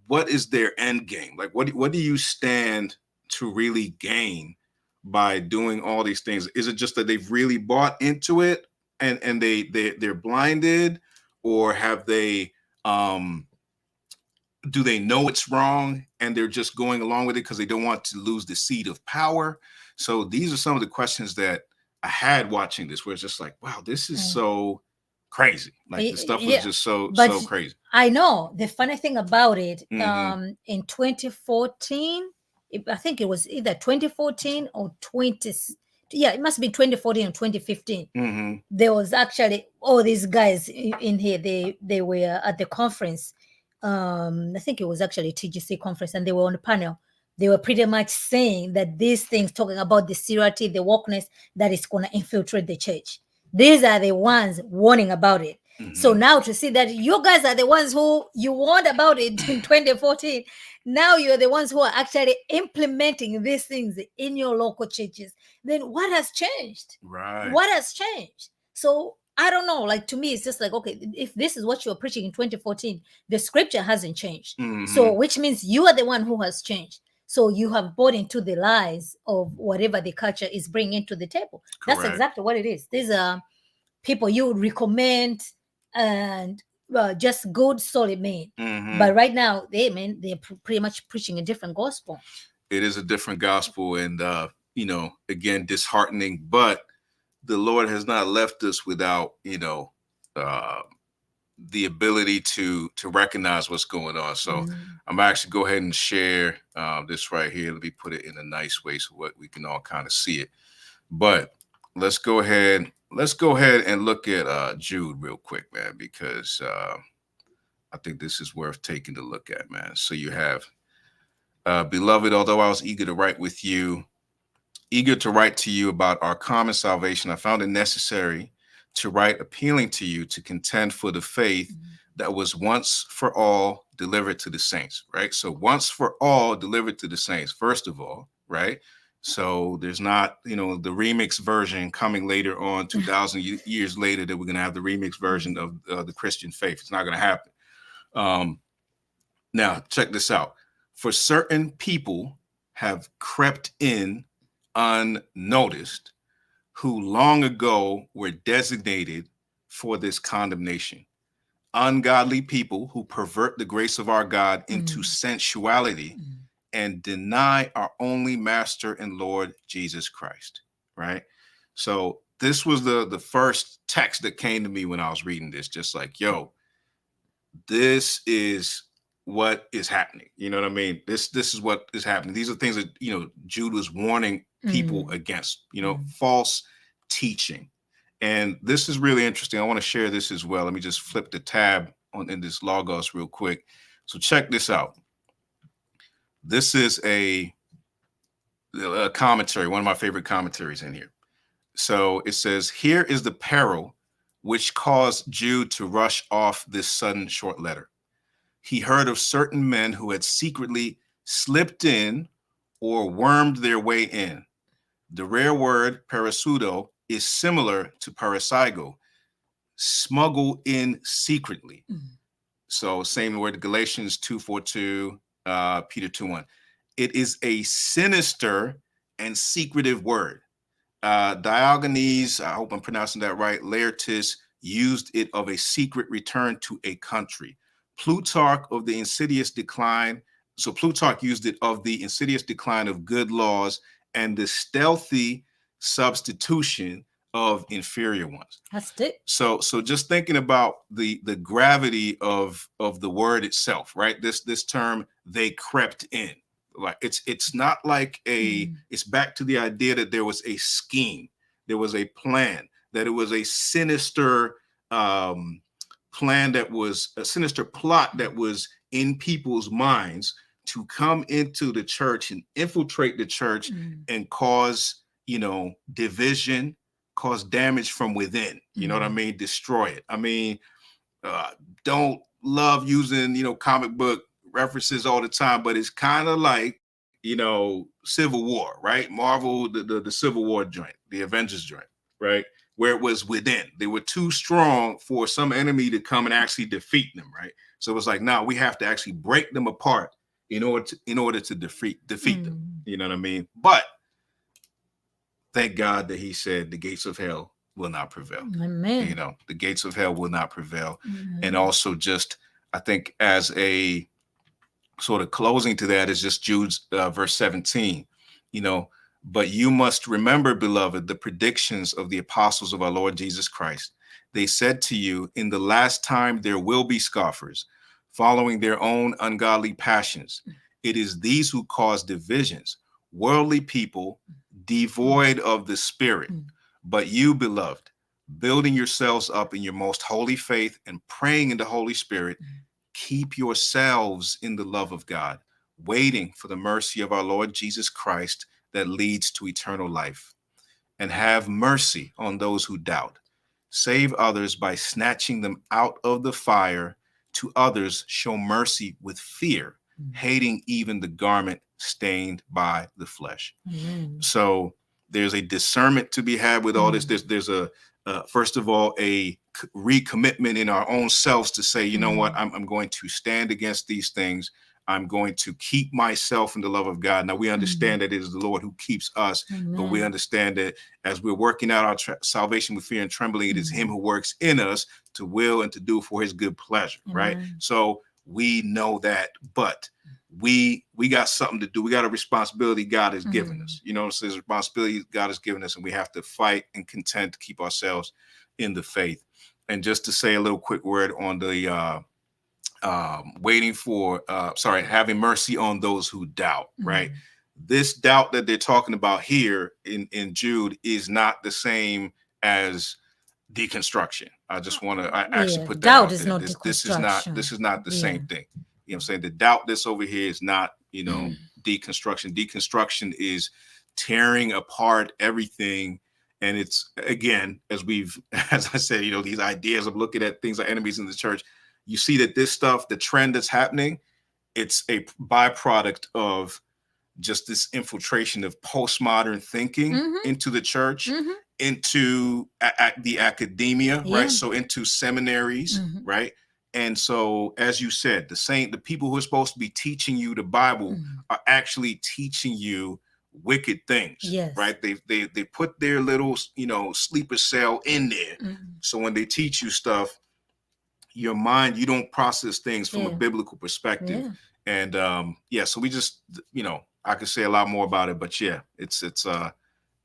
what is their end game? Like what do you stand to really gain by doing all these things? Is it just that they've really bought into it and they're blinded, or have they do they know it's wrong and they're just going along with it because they don't want to lose the seat of power? So these are some of the questions that I had watching this, where it's just like, wow, this is so crazy. Like the stuff was just so crazy. I know. The funny thing about it, in 2014, I think it was either 2014 or it must be 2014 or 2015. There was actually all these guys in here. They were at the conference. I think it was actually a TGC conference, and they were on the panel they were pretty much saying that these things, talking about the seriality, the wokeness that is going to infiltrate the church, these are the ones warning about it. So now to see that you guys are the ones who you warned about it in 2014, now you're the ones who are actually implementing these things in your local churches, then what has changed? Right. What has changed? So I don't know. Like, to me, it's just like, okay, if this is what you were preaching in 2014, the scripture hasn't changed. So, which means you are the one who has changed. So you have bought into the lies of whatever the culture is bringing to the table. That's Correct. exactly what it is. These are people you would recommend and just good, solid men. But right now, they're pretty much preaching a different gospel. It is a different gospel, and again, disheartening. But the Lord has not left us without, the ability to recognize what's going on. So I'm actually go ahead and share this right here. Let me put it in a nice way so what we can all kind of see it. But let's go ahead and look at Jude real quick, man, because I think this is worth taking a look at, man. So you have, beloved, although I was eager to write to you about our common salvation, I found it necessary to write appealing to you to contend for the faith that was once for all delivered to the saints, right? So once for all delivered to the saints, first of all, right? So there's not, the remix version coming later on, 2,000 years later, that we're going to have the remix version of the Christian faith. It's not going to happen. Now, check this out. For certain people have crept in unnoticed, who long ago were designated for this condemnation. Ungodly people who pervert the grace of our God into sensuality and deny our only Master and Lord Jesus Christ, right? So this was the first text that came to me when I was reading this, just like, yo, this is what is happening. You know what I mean? This is what is happening. These are things that, Jude was warning people against, false teaching. And this is really interesting. I want to share this as well. Let me just flip the tab in this Logos real quick. So check this out. This is a commentary, one of my favorite commentaries in here. So it says, here is the peril which caused Jude to rush off this sudden short letter. He heard of certain men who had secretly slipped in or wormed their way in. The rare word parasudo is similar to parasigo, smuggle in secretly. So same word, Galatians 2:42, Peter 2:1. It is a sinister and secretive word. Diogenes, I hope I'm pronouncing that right, Laertius used it of a secret return to a country. Plutarch of the insidious decline. So Plutarch used it of the insidious decline of good laws and the stealthy substitution of inferior ones. That's it. So just thinking about the gravity of the word itself, right? This term, they crept in. Like it's not like it's back to the idea that there was a scheme, there was a plan, that it was a sinister plan, that was a sinister plot that was in people's minds to come into the church and infiltrate the church and cause, division, cause damage from within. You know what I mean? Destroy it. I mean, don't love using, comic book references all the time, but it's kind of like, Civil War, right? Marvel, the Civil War joint, the Avengers joint, right? Where it was within. They were too strong for some enemy to come and actually defeat them, right? So it was like, now we have to actually break them apart in order to defeat them. You know what I mean? But thank God that he said the gates of hell will not prevail. Amen. The gates of hell will not prevail. And also just, I think as a sort of closing to that is just Jude's verse 17, but you must remember, beloved, the predictions of the apostles of our Lord Jesus Christ. They said to you, in the last time there will be scoffers, following their own ungodly passions. It is these who cause divisions, worldly people, devoid of the Spirit. But you, beloved, building yourselves up in your most holy faith and praying in the Holy Spirit, keep yourselves in the love of God, waiting for the mercy of our Lord Jesus Christ that leads to eternal life. And have mercy on those who doubt. Save others by snatching them out of the fire. To others, show mercy with fear, hating even the garment stained by the flesh. So there's a discernment to be had with all this. There's a first of all, a recommitment in our own selves to say, you know what, I'm going to stand against these things. I'm going to keep myself in the love of God. Now we understand that it is the Lord who keeps us, but we understand that as we're working out our salvation with fear and trembling, it is Him who works in us to will and to do for His good pleasure, right? So we know that, but we got something to do. We got a responsibility God has given us. You know, it's a responsibility God has given us, and we have to fight and contend to keep ourselves in the faith. And just to say a little quick word on the having mercy on those who doubt, right? This doubt that they're talking about here in Jude is not the same as deconstruction. I just want to actually put that doubt out is there. not This is not the same thing. You know what I'm saying? The doubt that's over here is not, you know, deconstruction. Deconstruction is tearing apart everything. And it's, again, as I said, you know, these ideas of looking at things like enemies in the church, you see that this stuff, the trend that's happening, it's a byproduct of just this infiltration of postmodern thinking into the church, into the academia, right? So into seminaries, right? And so, as you said, the people who are supposed to be teaching you the Bible are actually teaching you wicked things, right? They put their little, you know, sleeper cell in there. So when they teach you stuff, your mind, you don't process things from a biblical perspective. And so we just, you know, I could say a lot more about it, but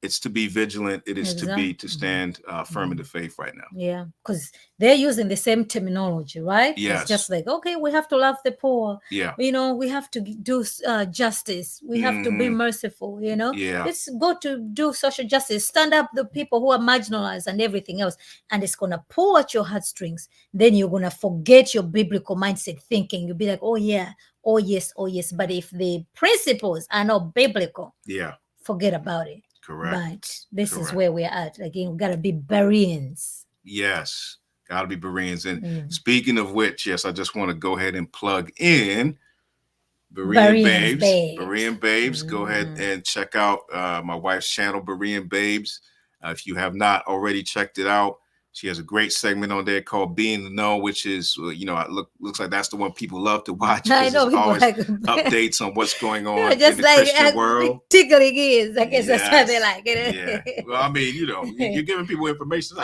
it's to be vigilant. It is to stand firm in the faith right now. Yeah, because they're using the same terminology, right? Yes. It's just like, okay, we have to love the poor. Yeah. You know, we have to do justice. We have to be merciful, you know. Yeah. Let's go to do social justice. Stand up the people who are marginalized and everything else. And it's going to pull at your heartstrings. Then you're going to forget your biblical mindset thinking. You'll be like, oh, yeah, oh, yes, oh, yes. But if the principles are not biblical, forget about it. Correct. But this is where we're at. Again, we got to be Bereans. Yes, got to be Bereans. And speaking of which, yes, I just want to go ahead and plug in Berean Babes. Berean Babes. Go ahead and check out my wife's channel, Berean Babes. If you have not already checked it out, she has a great segment on there called Being the Know, which is, you know, looks like that's the one people love to watch. I know, there's always updates on what's going on in the like, Christian world. Tickling ears, I guess that's how they like it. Yeah. Well, I mean, you know, you're giving people information.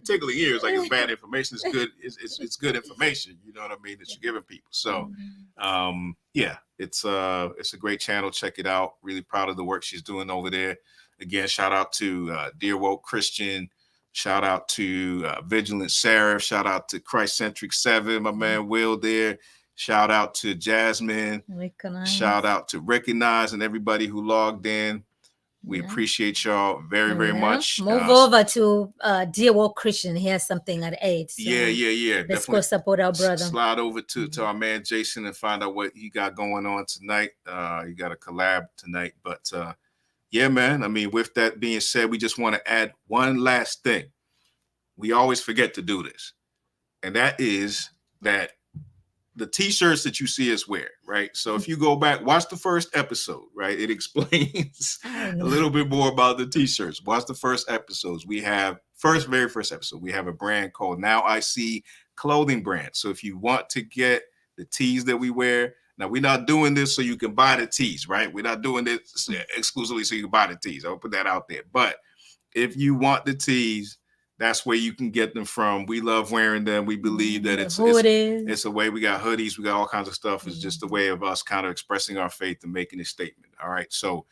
Tickling ears like it's bad information. It's good. It's good information. You know what I mean? That you're giving people. So, it's a great channel. Check it out. Really proud of the work she's doing over there. Again, shout out to Dear Woke Christian. Shout out to Vigilant Sarah. Shout out to Christ Centric 7, my man Will there. Shout out to Jasmine. Shout out to Recognize and everybody who logged in. We appreciate y'all very, very much. Move over to Dear Woke Christian. He has something at 8. So let's go support our brother. Slide over to our man Jason and find out what he got going on tonight. He got a collab tonight, but yeah, man. I mean, with that being said, we just want to add one last thing. We always forget to do this. And that is that the t-shirts that you see us wear, right? So if you go back, watch the first episode, right? It explains a little bit more about the t-shirts. Watch the first episodes. We have very first episode. We have a brand called Now I See Clothing Brand. So if you want to get the tees that we wear, now, we're not doing this so you can buy the tees, right? We're not doing this exclusively so you can buy the tees. I'll put that out there. But if you want the tees, that's where you can get them from. We love wearing them. We believe that it's a way. We got hoodies. We got all kinds of stuff. It's just a way of us kind of expressing our faith and making a statement. All right. So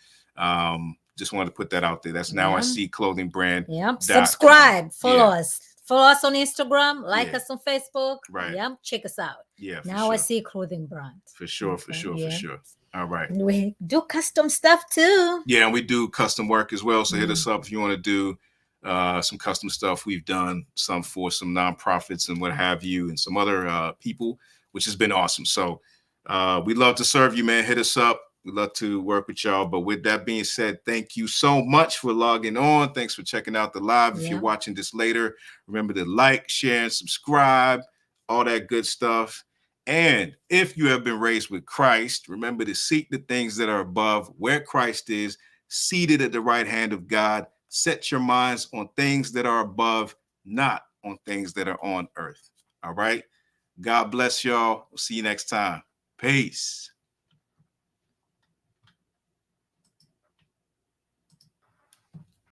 just wanted to put that out there. That's Now I See Clothing Brand. Yeah. Subscribe. Follow us. Follow us on Instagram, like us on Facebook. Right. Yeah, check us out. Yeah. Now I See Clothing Brand. For sure. All right. And we do custom stuff too. Yeah, and we do custom work as well. So hit us up if you want to do some custom stuff. We've done some for some nonprofits and what have you, and some other people, which has been awesome. So We love to serve you, man. Hit us up. We love to work with y'all. But with that being said, thank you so much for logging on. Thanks for checking out the live. If you're watching this later, remember to like, share, and subscribe, all that good stuff. And if you have been raised with Christ, remember to seek the things that are above, where Christ is, seated at the right hand of God. Set your minds on things that are above, not on things that are on earth. All right. God bless y'all. We'll see you next time. Peace.